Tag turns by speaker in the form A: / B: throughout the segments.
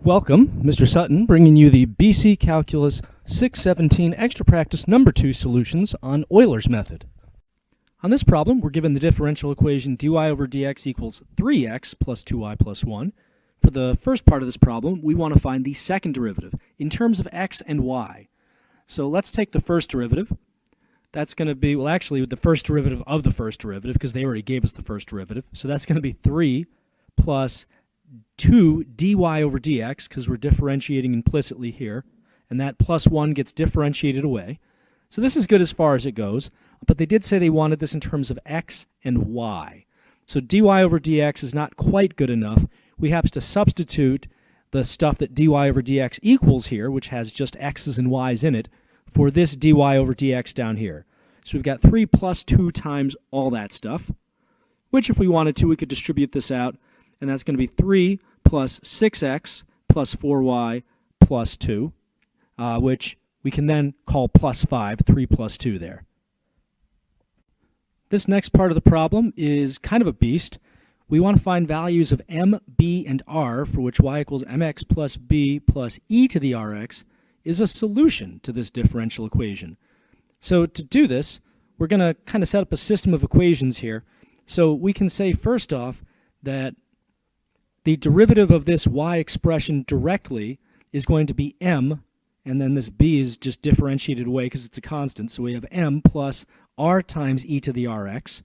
A: Welcome, Mr. Sutton, bringing you the BC Calculus 617 Extra Practice Number 2 solutions on Euler's method. On this problem, we're given the differential equation dy over dx equals 3x plus 2y plus 1. For the first part of this problem, we want to find the second derivative in terms of x and y. So let's take the first derivative. That's going to be, well, actually, the first derivative of the first derivative, because they already gave us the first derivative. So that's going to be 3 plus 2 dy over dx, because we're differentiating implicitly here, and that plus 1 gets differentiated away. So this is good as far as it goes, but they did say they wanted this in terms of x and y. So dy over dx is not quite good enough. We have to substitute the stuff that dy over dx equals here, which has just x's and y's in it, for this dy over dx down here. So we've got 3 plus 2 times all that stuff, which if we wanted to, we could distribute this out, and that's going to be 3 plus 6x plus 4y plus 2, which we can then call plus 5, 3 plus 2 there. This next part of the problem is kind of a beast. We want to find values of m, b, and r for which y equals mx plus b plus e to the rx is a solution to this differential equation. So to do this, we're going to kind of set up a system of equations here. So we can say first off that the derivative of this y expression directly is going to be m, and then this b is just differentiated away because it's a constant. So we have m plus r times e to the rx.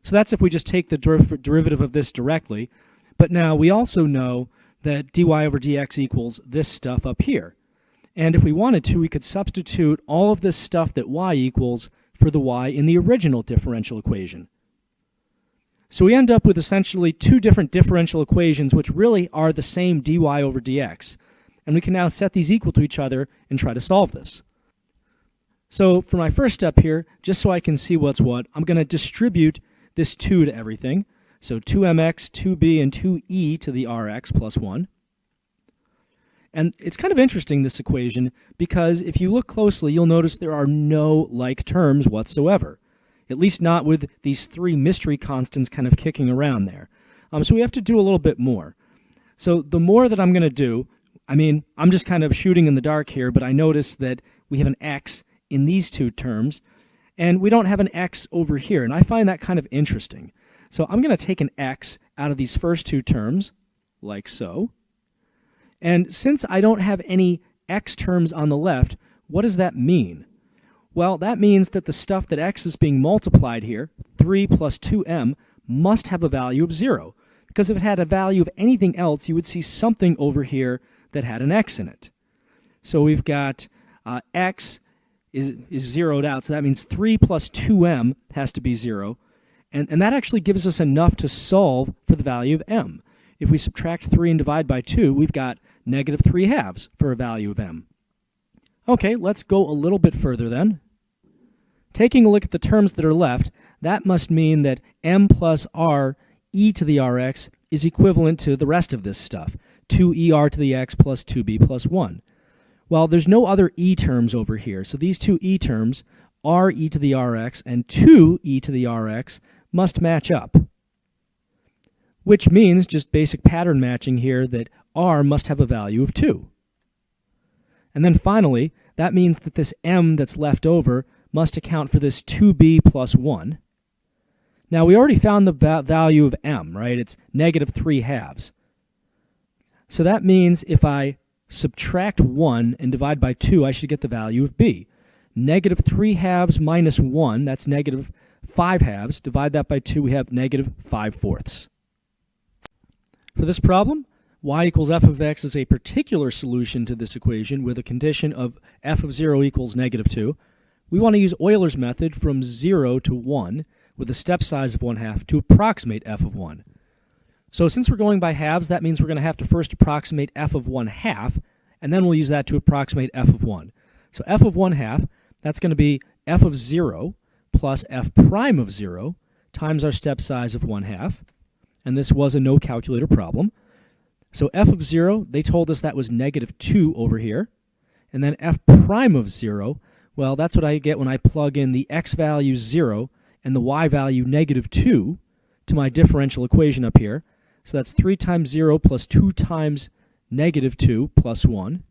A: So that's if we just take the derivative of this directly. But now we also know that dy over dx equals this stuff up here. And if we wanted to, we could substitute all of this stuff that y equals for the y in the original differential equation. So we end up with essentially two different differential equations which really are the same dy over dx. And we can now set these equal to each other and try to solve this. So for my first step here, just so I can see what's what, I'm going to distribute this 2 to everything. So 2mx, 2b, and 2e to the rx plus 1. And it's kind of interesting, this equation, because if you look closely, you'll notice there are no like terms whatsoever. At least not with these 3 mystery constants kind of kicking around there. So we have to do a little bit more. So the more that I'm going to do, I'm just kind of shooting in the dark here, but I notice that we have an x in these 2 terms, and we don't have an x over here, and I find that kind of interesting. So I'm going to take an x out of these first 2 terms, like so. And since I don't have any x terms on the left, what does that mean? Well, that means that the stuff that x is being multiplied here, 3 plus 2m, must have a value of 0. Because if it had a value of anything else, you would see something over here that had an x in it. So we've got x is zeroed out, so that means 3 plus 2m has to be 0. And that actually gives us enough to solve for the value of m. If we subtract 3 and divide by 2, we've got negative 3/2 for a value of m. Okay, let's go a little bit further then. Taking a look at the terms that are left, that must mean that m plus r e to the rx is equivalent to the rest of this stuff, 2er to the x plus 2b plus 1. Well, there's no other e terms over here, so these 2 e terms, r e to the rx and 2 e to the rx, must match up. Which means, just basic pattern matching here, that r must have a value of 2. And then finally, that means that this m that's left over must account for this 2b plus 1. Now, we already found the value of m, right? It's negative 3/2. So that means if I subtract 1 and divide by 2, I should get the value of b. Negative 3/2 minus 1, that's negative 5/2. Divide that by 2, we have negative 5/4. For this problem, y equals f of x is a particular solution to this equation with a condition of f of 0 equals negative 2. We want to use Euler's method from 0 to 1 with a step size of 1/2 to approximate f of 1. So since we're going by halves, that means we're going to have to first approximate f of 1/2, and then we'll use that to approximate f of 1. So f of 1/2, that's going to be f of 0 plus f prime of 0 times our step size of 1/2. And this was a no calculator problem. So f of 0, they told us that was negative 2 over here. And then f prime of 0, well, that's what I get when I plug in the x value 0 and the y value negative 2 to my differential equation up here. So that's 3 times 0 plus 2 times negative 2 plus 1.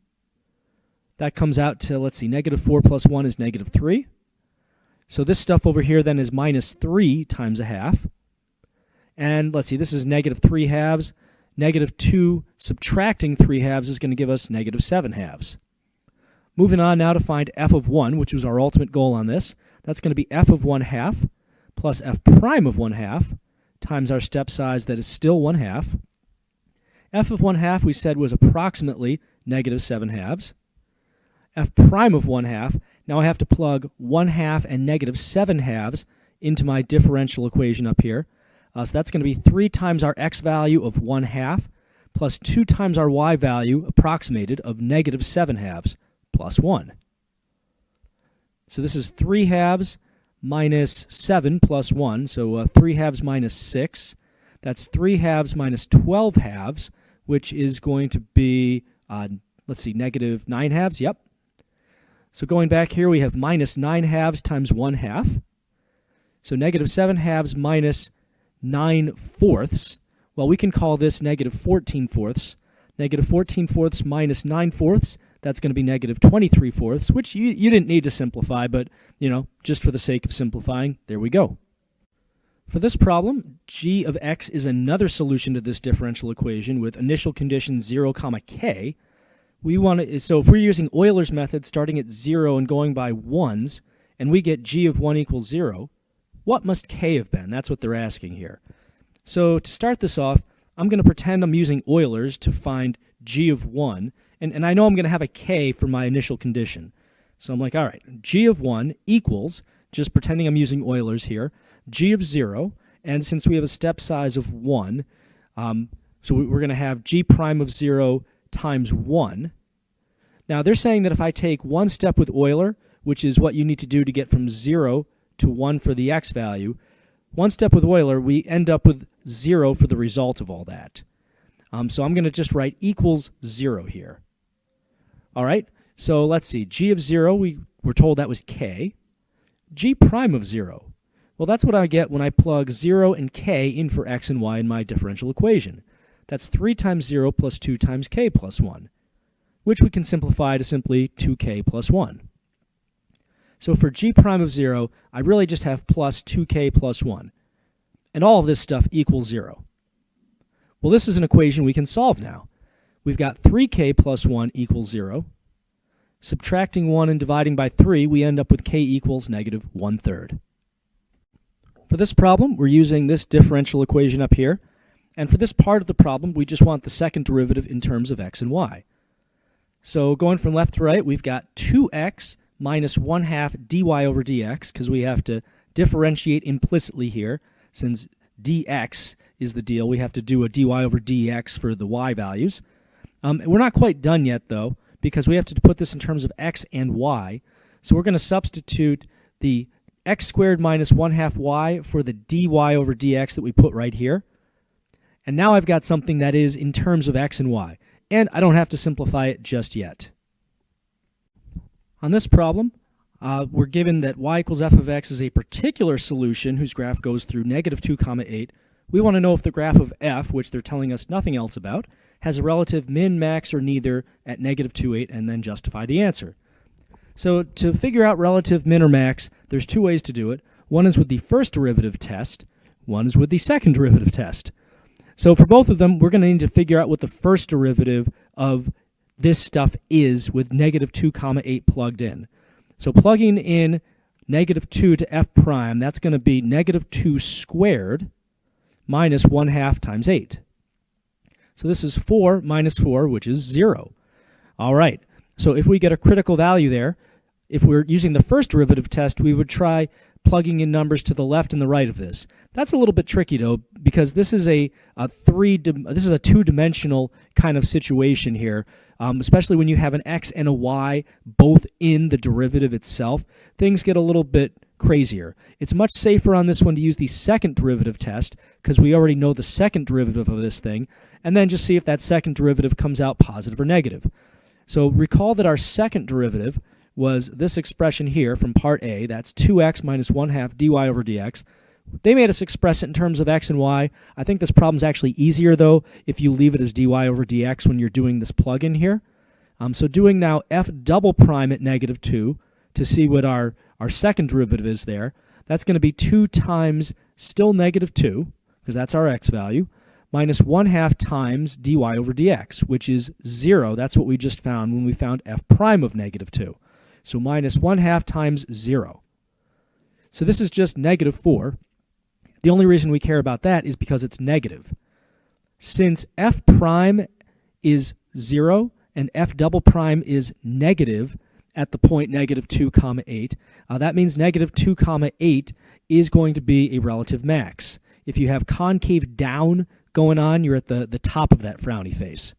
A: That comes out to, let's see, negative 4 plus 1 is negative 3. So this stuff over here then is minus 3 times a half. And let's see, this is negative 3 halves. Negative 2 subtracting 3 halves is going to give us negative 7 halves. Moving on now to find f of 1, which was our ultimate goal on this. That's going to be f of 1 half plus f prime of 1 half times our step size that is still 1 half. F of 1 half we said was approximately negative 7 halves. F prime of 1 half, now I have to plug 1 half and negative 7 halves into my differential equation up here. So that's going to be 3 times our x value of 1 half plus 2 times our y value approximated of negative 7 halves plus 1. So this is 3 halves minus 7 plus 1, so 3 halves minus 6. That's 3 halves minus 12 halves, which is going to be, let's see, negative 9 halves, yep. So going back here, we have minus 9 halves times 1 half. So negative 7 halves minus 9 fourths. Well, we can call this negative 14 fourths. Negative 14 fourths minus 9 fourths, that's going to be negative 23 fourths, which you didn't need to simplify, but, just for the sake of simplifying, there we go. For this problem, g of x is another solution to this differential equation with initial condition 0, k. So if we're using Euler's method starting at 0 and going by 1s, and we get g of 1 equals 0, what must k have been? That's what they're asking here. So to start this off, I'm going to pretend I'm using Euler's to find g of 1, and I know I'm going to have a k for my initial condition. So I'm like, all right, g of 1 equals, just pretending I'm using Euler's here, g of 0, and since we have a step size of 1, so we're going to have g prime of 0 times 1. Now they're saying that if I take one step with Euler, which is what you need to do to get from 0 to 1 for the x value, one step with Euler, we end up with 0 for the result of all that. So I'm going to just write equals 0 here. All right, so let's see. G of 0, we were told that was k. G prime of 0. Well, that's what I get when I plug 0 and k in for x and y in my differential equation. That's 3 times 0 plus 2 times k plus 1, which we can simplify to simply 2k plus 1. So for g prime of 0, I really just have plus 2k plus 1. And all of this stuff equals 0. Well, this is an equation we can solve now. We've got 3k plus 1 equals 0. Subtracting 1 and dividing by 3, we end up with k equals negative 1/3. For this problem, we're using this differential equation up here. And for this part of the problem, we just want the second derivative in terms of x and y. So going from left to right, we've got 2x minus 1 half dy over dx, because we have to differentiate implicitly here. Since dx is the deal, we have to do a dy over dx for the y values. We're not quite done yet, though, because we have to put this in terms of x and y. So we're going to substitute the x squared minus 1 half y for the dy over dx that we put right here. And now I've got something that is in terms of x and y, and I don't have to simplify it just yet. On this problem, we're given that y equals f of x is a particular solution whose graph goes through negative 2, 8. We want to know if the graph of f, which they're telling us nothing else about, has a relative min, max, or neither at negative 2, 8, and then justify the answer. So to figure out relative min or max, there's two ways to do it. One is with the first derivative test. One is with the second derivative test. So for both of them, we're going to need to figure out what the first derivative of this stuff is with negative 2, 8 plugged in. So plugging in negative 2 to f prime, that's going to be negative 2 squared minus 1 half times 8. So this is 4 minus 4, which is 0. All right, so if we get a critical value there, if we're using the first derivative test, we would try plugging in numbers to the left and the right of this. That's a little bit tricky, though, because this is a two-dimensional kind of situation here, especially when you have an x and a y both in the derivative itself. Things get a little bit crazier. It's much safer on this one to use the second derivative test because we already know the second derivative of this thing, and then just see if that second derivative comes out positive or negative. So recall that our second derivative was this expression here from part A. That's 2x minus 1 half dy over dx. They made us express it in terms of x and y. I think this problem's actually easier, though, if you leave it as dy over dx when you're doing this plug-in here. So doing now f double prime at negative 2 to see what our second derivative is there, that's going to be 2 times still negative 2, because that's our x value, minus 1/2 times dy over dx, which is 0. That's what we just found when we found f prime of negative 2. So minus 1/2 times 0. So this is just negative 4. The only reason we care about that is because it's negative. Since f prime is 0 and f double prime is negative at the point negative 2 comma 8, that means negative 2 comma 8 is going to be a relative max. If you have concave down going on, you're at the top of that frowny face.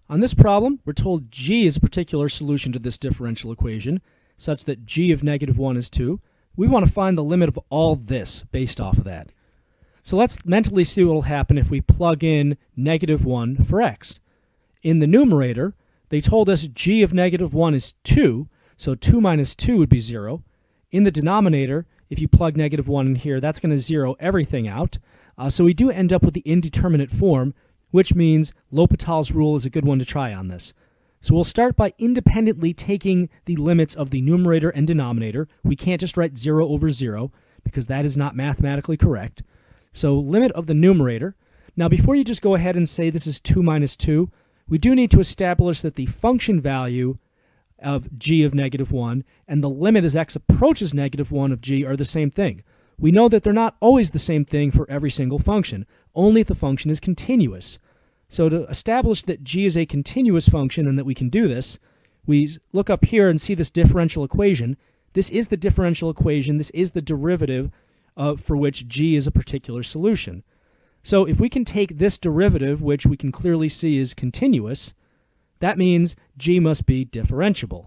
A: On this problem, we're told g is a particular solution to this differential equation, such that g of negative 1 is 2. We want to find the limit of all this based off of that. So let's mentally see what will happen if we plug in negative 1 for x. In the numerator, they told us g of negative 1 is 2, so 2 minus 2 would be 0. In the denominator, if you plug negative 1 in here, that's going to zero everything out. So we do end up with the indeterminate form, which means L'Hopital's rule is a good one to try on this. So we'll start by independently taking the limits of the numerator and denominator. We can't just write 0 over 0 because that is not mathematically correct. So limit of the numerator. Now before you just go ahead and say this is 2 minus 2, we do need to establish that the function value of g of negative 1 and the limit as x approaches negative 1 of g are the same thing. We know that they're not always the same thing for every single function, only if the function is continuous. So to establish that g is a continuous function and that we can do this, we look up here and see this differential equation. This is the differential equation. This is the derivative for which g is a particular solution. So if we can take this derivative, which we can clearly see is continuous, that means g must be differentiable.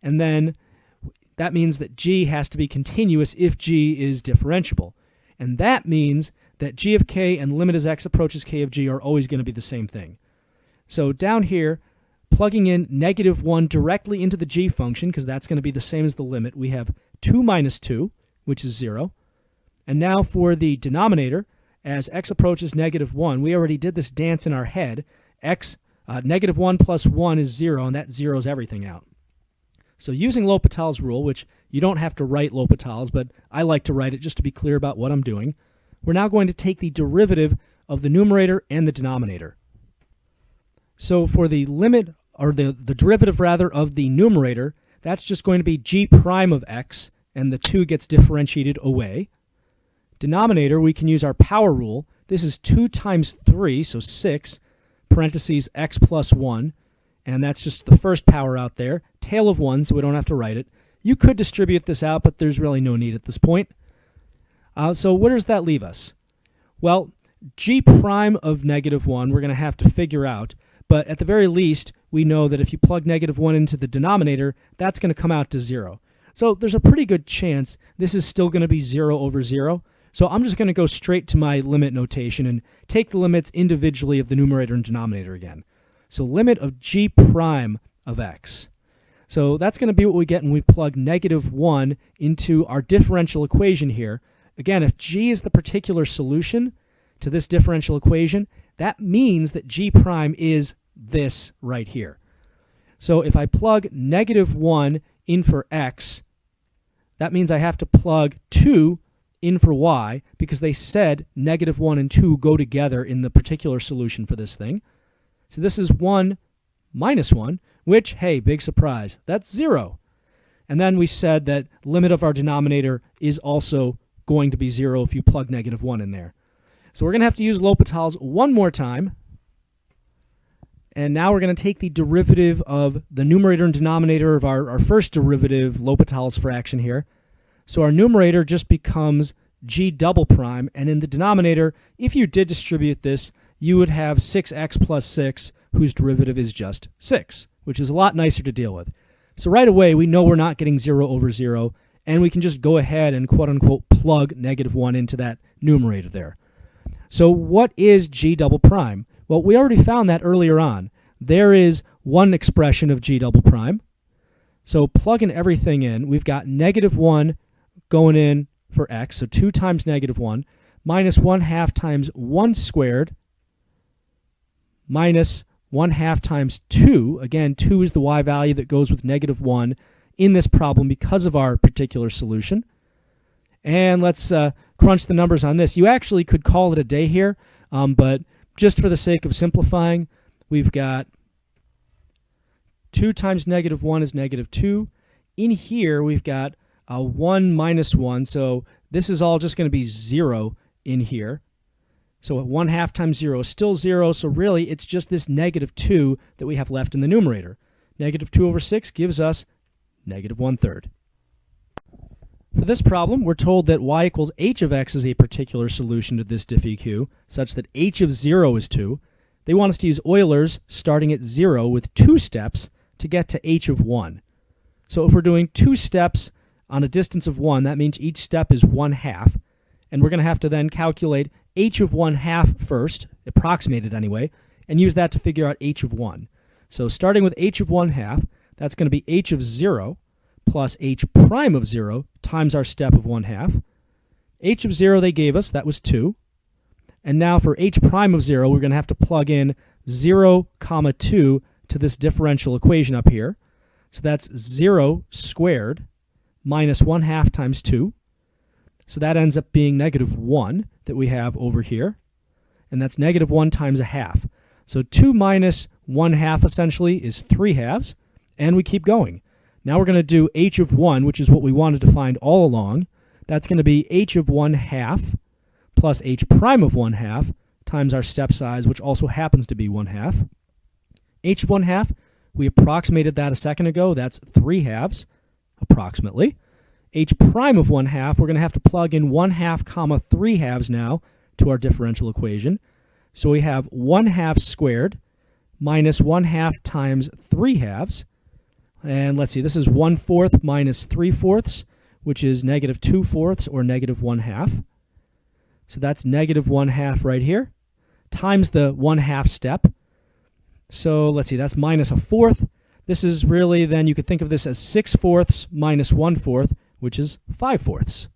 A: And then that means that g has to be continuous if g is differentiable. And that means that g of k and limit as x approaches k of g are always going to be the same thing. So down here, plugging in negative 1 directly into the g function, because that's going to be the same as the limit, we have 2 minus 2, which is 0. And now for the denominator, as x approaches negative 1, we already did this dance in our head. Negative 1 plus 1 is 0, and that zeroes everything out. So using L'Hopital's rule, which you don't have to write L'Hopital's, but I like to write it just to be clear about what I'm doing, we're now going to take the derivative of the numerator and the denominator. So for the limit, or the derivative rather, of the numerator, that's just going to be g prime of x, and the 2 gets differentiated away. Denominator, we can use our power rule. This is 2 times 3, so 6, parentheses x plus 1, and that's just the first power out there. Tail of 1, so we don't have to write it. You could distribute this out, but there's really no need at this point. So where does that leave us? Well, g prime of negative 1 we're going to have to figure out, but at the very least, we know that if you plug negative 1 into the denominator, that's going to come out to 0. So there's a pretty good chance this is still going to be 0 over 0. So I'm just going to go straight to my limit notation and take the limits individually of the numerator and denominator again. So limit of g prime of x. So that's going to be what we get when we plug negative 1 into our differential equation here. Again, if g is the particular solution to this differential equation, that means that g prime is this right here. So if I plug negative 1 in for x, that means I have to plug 2 in for y, because they said negative 1 and 2 go together in the particular solution for this thing. So this is 1 minus 1, which, hey, big surprise, that's 0. And then we said that limit of our denominator is also going to be 0 if you plug negative 1 in there. So we're going to have to use L'Hopital's one more time. And now we're going to take the derivative of the numerator and denominator of our first derivative, L'Hopital's fraction here. So our numerator just becomes g double prime, and in the denominator, if you did distribute this, you would have 6x plus 6, whose derivative is just 6, which is a lot nicer to deal with. So right away, we know we're not getting 0 over 0, and we can just go ahead and quote-unquote plug negative 1 into that numerator there. So what is g double prime? Well, we already found that earlier on. There is one expression of g double prime. So plugging everything in, we've got negative 1 going in for x, so 2 times negative 1, minus 1/2 times 1 squared, minus 1/2 times 2. Again, 2 is the y value that goes with negative 1 in this problem because of our particular solution. And let's crunch the numbers on this. You actually could call it a day here, but just for the sake of simplifying, we've got 2 times negative 1 is negative 2. In here, we've got 1 minus 1, so this is all just going to be 0 in here. So 1/2 times 0 is still 0, so really it's just this negative 2 that we have left in the numerator. Negative 2 over 6 gives us negative 1/3. For this problem, we're told that y equals h of x is a particular solution to this diff-EQ, such that h of 0 is 2. They want us to use Euler's starting at 0 with 2 steps to get to h of 1. So if we're doing 2 steps on a distance of 1, that means each step is 1/2. And we're going to have to then calculate h of 1/2 first, approximate it anyway, and use that to figure out h of 1. So starting with h of 1/2, that's going to be h of 0 plus h prime of 0 times our step of 1/2. H of 0 they gave us, that was 2. And now for h prime of 0, we're going to have to plug in 0, 2 to this differential equation up here. So that's 0 squared minus 1/2 times 2. So that ends up being negative 1 that we have over here. And that's negative 1 times 1/2. So 2 minus 1/2 essentially is 3/2. And we keep going. Now we're going to do h of 1, which is what we wanted to find all along. That's going to be h of 1/2 plus h prime of 1/2 times our step size, which also happens to be 1/2. H of 1/2, we approximated that a second ago. That's 3/2, approximately. H prime of 1/2, we're going to have to plug in 1/2 comma 3/2 now to our differential equation. So we have 1/2 squared minus 1/2 times 3/2. And let's see, this is 1/4 minus 3/4, which is negative 2/4 or negative 1/2. So that's negative 1/2 right here, times the 1/2 step. So let's see, that's minus 1/4. This is really, then you could think of this as 6/4 minus 1/4, which is 5/4.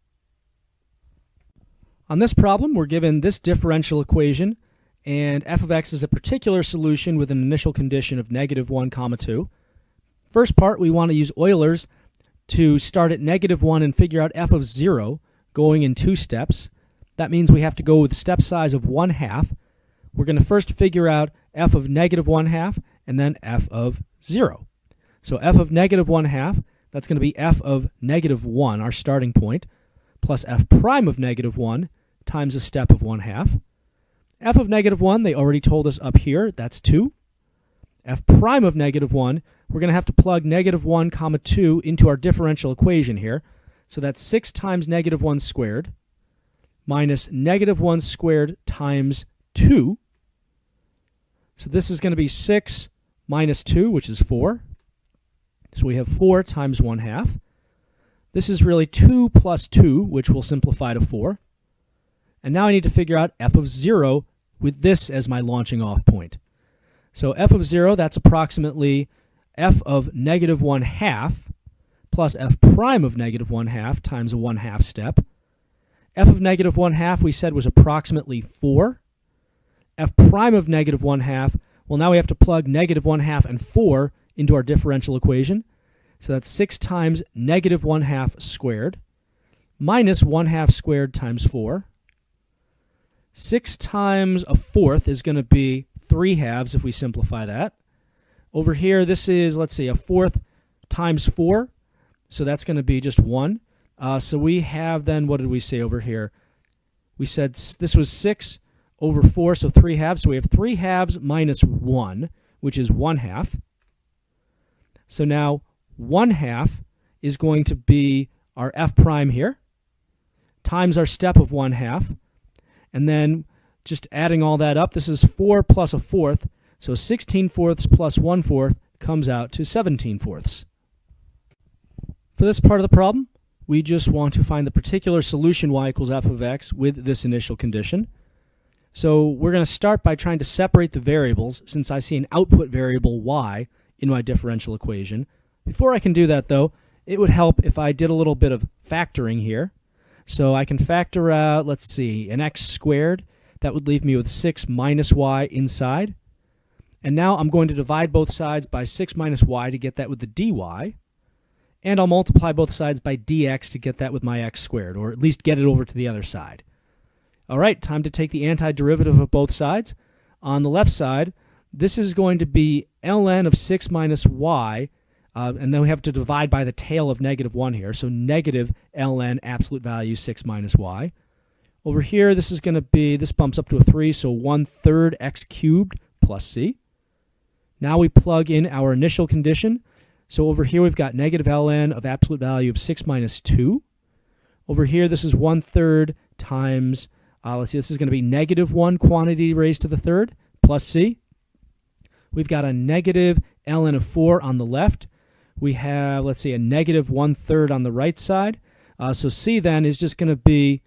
A: On this problem, we're given this differential equation, and f of x is a particular solution with an initial condition of negative 1, 2. First part, we want to use Euler's to start at negative 1 and figure out f of 0 going in 2 steps. That means we have to go with step size of 1/2. We're going to first figure out f of negative 1/2 and then f of 0. So f of negative 1/2, that's going to be f of negative 1, our starting point, plus f prime of negative 1 times a step of 1/2. F of negative 1, they already told us up here, that's 2. F prime of negative 1, we're going to have to plug negative 1, 2 into our differential equation here. So that's 6 times negative 1 squared minus negative 1 squared times 2. So this is going to be 6 minus 2, which is 4. So we have 4 times 1/2. This is really 2 plus 2, which will simplify to 4. And now I need to figure out f of 0 with this as my launching off point. So f of 0, that's approximately f of negative 1/2 plus f prime of negative 1/2 times a 1/2 step. F of negative 1/2 we said was approximately 4. F prime of negative 1/2, well, now we have to plug negative 1/2 and 4 into our differential equation. So that's 6 times negative 1/2 squared minus 1/2 squared times 4. 6 times a 4th is going to be 3/2 if we simplify that. Over here, this is, let's see, a 4th times 4. So that's going to be just 1. So we have then, what did we say over here? We said this was 6 over 4, so 3/2. So we have 3/2 minus 1, which is 1/2. So now 1/2 is going to be our f prime here, times our step of 1/2. And then just adding all that up, this is 4 plus a 4th. So 16/4 plus 1/4 comes out to 17/4. For this part of the problem, we just want to find the particular solution y equals f of x with this initial condition. So we're going to start by trying to separate the variables, since I see an output variable y in my differential equation. Before I can do that, though, it would help if I did a little bit of factoring here. So I can factor out, let's see, an x squared. That would leave me with 6 minus y inside. And now I'm going to divide both sides by 6 minus y to get that with the dy. And I'll multiply both sides by dx to get that with my x squared, or at least get it over to the other side. All right, time to take the antiderivative of both sides. On the left side, this is going to be ln of 6 minus y, and then we have to divide by the tail of negative 1 here, so negative ln absolute value 6 minus y. Over here, this is going to be, this bumps up to a 3, so 1/3 x cubed plus c. Now we plug in our initial condition. So over here, we've got negative ln of absolute value of 6 minus 2. Over here, this is 1/3 times, let's see, this is going to be negative 1 quantity raised to the third plus c. We've got a negative ln of 4 on the left. We have, let's see, a negative 1/3 on the right side. So c then is just going to be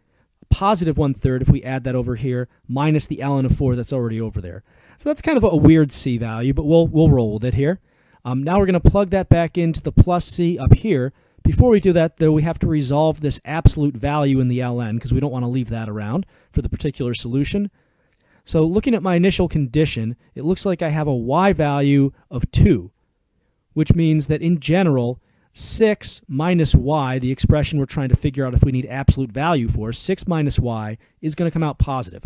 A: positive 1/3 if we add that over here, minus the ln of 4 that's already over there. So that's kind of a weird c value, but we'll roll with it here. Now we're going to plug that back into the plus c up here. Before we do that, though, we have to resolve this absolute value in the ln because we don't want to leave that around for the particular solution. So looking at my initial condition, it looks like I have a y value of 2, which means that in general, 6 minus y, the expression we're trying to figure out if we need absolute value for, 6 minus y, is going to come out positive.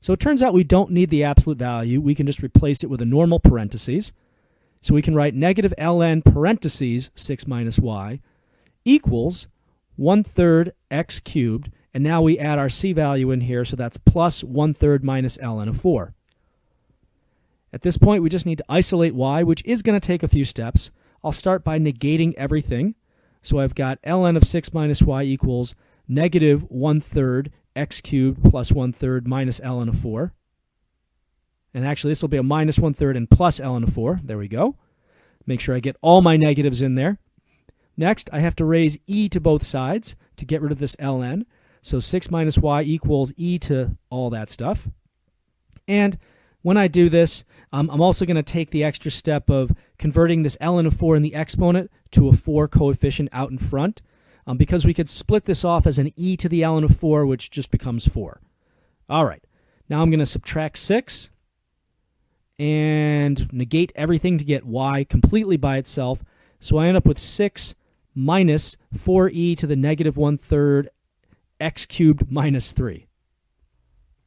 A: So it turns out we don't need the absolute value. We can just replace it with a normal parentheses. So we can write negative ln parentheses 6 minus y equals 1/3 x cubed, and now we add our c value in here, so that's plus 1/3 minus ln of 4. At this point, we just need to isolate y, which is going to take a few steps. I'll start by negating everything. So I've got ln of 6 minus y equals negative 1/3 x cubed plus 1/3 minus ln of 4. And actually, this will be a minus 1/3 and plus ln of 4. There we go. Make sure I get all my negatives in there. Next, I have to raise e to both sides to get rid of this ln. So 6 minus y equals e to all that stuff. And when I do this, I'm also going to take the extra step of converting this ln of 4 in the exponent to a 4 coefficient out in front, because we could split this off as an e to the ln of 4, which just becomes 4. All right, now I'm going to subtract 6 and negate everything to get y completely by itself. So I end up with 6 minus 4e to the negative 1/3 x cubed minus 3.